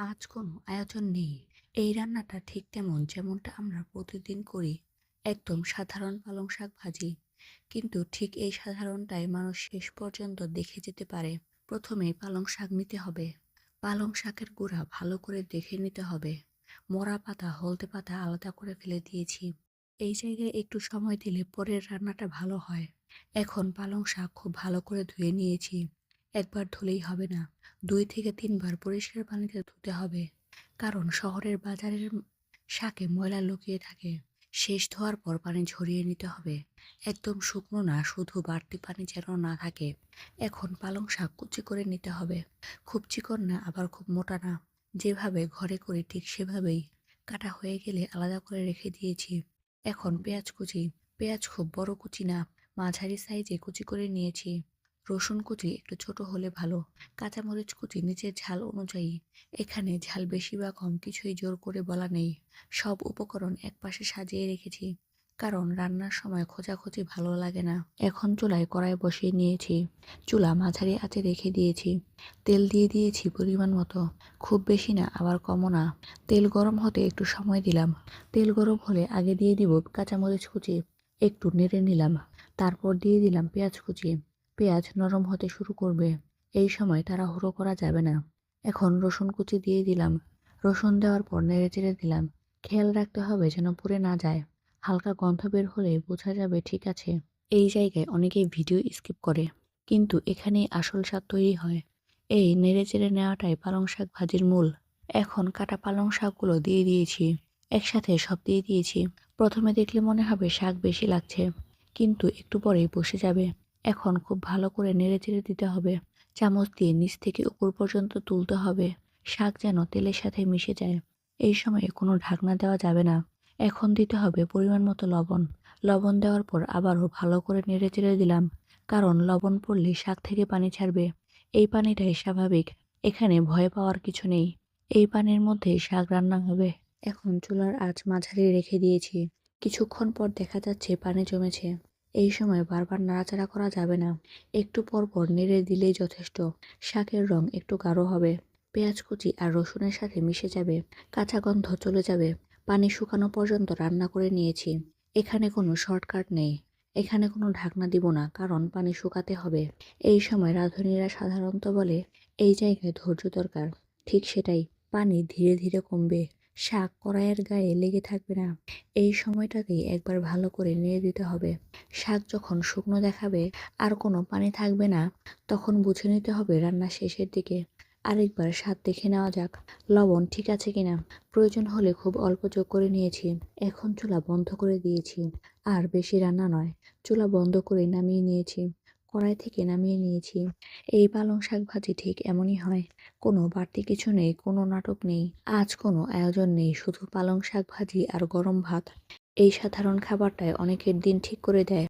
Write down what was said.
আজ কোনো আয়োজন নেই। এই রান্নাটা ঠিক যেমনটা আমরা প্রতিদিন করি। একদম সাধারণ পালং শাক ভাজি। কিন্তু ঠিক এই সাধারণটাই মানুষ শেষ পর্যন্ত দেখে যেতে পারে। প্রথমেই পালং শাক নিতে হবে। পালং শাকের গুঁড়া ভালো করে দেখে নিতে হবে। মরা পাতা, হলদে পাতা আলাদা করে ফেলে দিয়েছি। এই জায়গায় একটু সময় দিলে পরের রান্নাটা ভালো হয়। এখন পালং শাক খুব ভালো করে ধুয়ে নিয়েছি। একবার ধুলেই হবে না, ২ থেকে ৩ বার পরিষ্কার পানিতে ধুতে হবে। কারণ শহরের বাজারের শাকে ময়লা লুকিয়ে থাকে। শেষ ধোয়ার পর পানি ঝরিয়ে নিতে হবে। একদম শুকনো না, শুধু বাড়তি পানি যেন না থাকে। এখন পালং শাক কুচি করে নিতে হবে। খুব চিকন না, আবার খুব মোটা না। যেভাবে ঘরে করি ঠিক সেভাবেই কাটা হয়ে গেলে আলাদা করে রেখে দিয়েছি। এখন পেঁয়াজ কুচি। পেঁয়াজ খুব বড় কুচি না, মাঝারি সাইজে কুচি করে নিয়েছি। রসুন কুচি একটু ছোট হলে ভালো। কাঁচামরিচ কুচি নিজের ঝাল অনুযায়ী। এখানে ঝাল বেশি বা কম কিছুই জোর করে বলা নেই। সব উপকরণ একপাশে সাজিয়ে রেখেছি, কারণ রান্নার সময় খোঁজাখুঁজি ভালো লাগে না। এখন চুলায় কড়াই বসিয়ে নিয়েছি। চুলা মাঝারি আঁচে রেখে দিয়েছি। তেল দিয়ে দিয়েছি পরিমাণ মতো। খুব বেশি না, আবার কমও না। তেল গরম হতে একটু সময় দিলাম। তেল গরম হলে আগে দিয়ে দিব কাঁচামরিচ কুচি। একটু নেড়ে নিলাম। তারপর দিয়ে দিলাম পেঁয়াজ কুচি। পেঁয়াজ নরম হতে শুরু করবে। এই সময় তাড়াহুড়ো করা যাবে না। এখন রসুন কুচি দিয়ে দিলাম। রসুন দেওয়ার পর নেড়েচেড়ে দিলাম। খেয়াল রাখতে হবে যেন পুড়ে না যায়। হালকা গন্ধ বের হলে বোঝা যাবে ঠিক আছে। এই জায়গায় অনেকেই ভিডিও স্কিপ করে, কিন্তু এখানেই আসল স্বাদ তৈরি হয়। এই নেড়েচেড়ে নেওয়াটাই পালং শাক ভাজির মূল। এখন কাটা পালং শাকগুলো দিয়ে দিয়েছি। একসাথে সব দিয়ে দিয়েছি। প্রথমে দেখলে মনে হবে শাক বেশি লাগছে, কিন্তু একটু পরেই বসে যাবে। এখন খুব ভালো করে নেড়েচেড়ে দিতে হবে। চামচ দিয়ে নিচ থেকে উপর পর্যন্ত তুলতে হবে। শাক যেন তেলের সাথে মিশে যায়। এই সময়ে কোনো ঢাকনা দেওয়া যাবে না। এখন দিতে হবে পরিমাণ মতো লবণ। লবণ দেওয়ার পর আবারও ভালো করে নেড়েচেড়ে দিলাম। কারণ লবণ পড়লে শাক থেকে পানি ছাড়বে। এই পানিটাই স্বাভাবিক। এখানে ভয় পাওয়ার কিছু নেই। এই পানির মধ্যেই শাক রান্না হবে। এখন চুলার আঁচ মাঝারি রেখে দিয়েছি। কিছুক্ষণ পর দেখা যাচ্ছে পানি জমেছে। এই সময় বারবার নাড়াচাড়া করা যাবে না। একটু পর পর নেড়ে দিলেই যথেষ্ট। শাকের রং একটু গাঢ় হবে। পেঁয়াজ কুচি আর রসুনের সাথে মিশে যাবে। কাঁচা গন্ধ চলে যাবে। পানি শুকানো পর্যন্ত রান্না করে নিয়েছি। এখানে কোনো শর্টকাট নেই। এখানে কোনো ঢাকনা দিব না, কারণ পানি শুকাতে হবে। এই সময় রাঁধুনিরা সাধারণত বলে, এই জায়গায় ধৈর্য দরকার। ঠিক সেটাই। পানি ধীরে ধীরে কমবে। শাক কড়াইয়ের গায়ে লেগে থাকবে না। এই সময়টাতেই একবার ভালো করে নেড়ে দিতে হবে। শাক যখন শুকনো দেখাবে, আর কোনো পানি থাকবে না, তখন বুঝে নিতে হবে রান্না শেষের দিকে। আরেকবার স্বাদ দেখে নেওয়া যাক, লবণ ঠিক আছে কিনা। প্রয়োজন হলে খুব অল্প যোগ করে নিয়েছি। এখন চুলা বন্ধ করে দিয়েছি। আর বেশি রান্না নয়। চুলা বন্ধ করে নামিয়ে নিয়েছি। কড়াই থেকে নামিয়ে নিয়েছি। এই পালং শাক ভাজি ঠিক এমনই হয়। কোনো বাড়তি কিছু নেই, কোনো নাটক নেই। আজ কোনো আয়োজন নেই, শুধু পালং শাক ভাজি আর গরম ভাত। এই সাধারণ খাবারটায় অনেকের দিন ঠিক করে দেয়।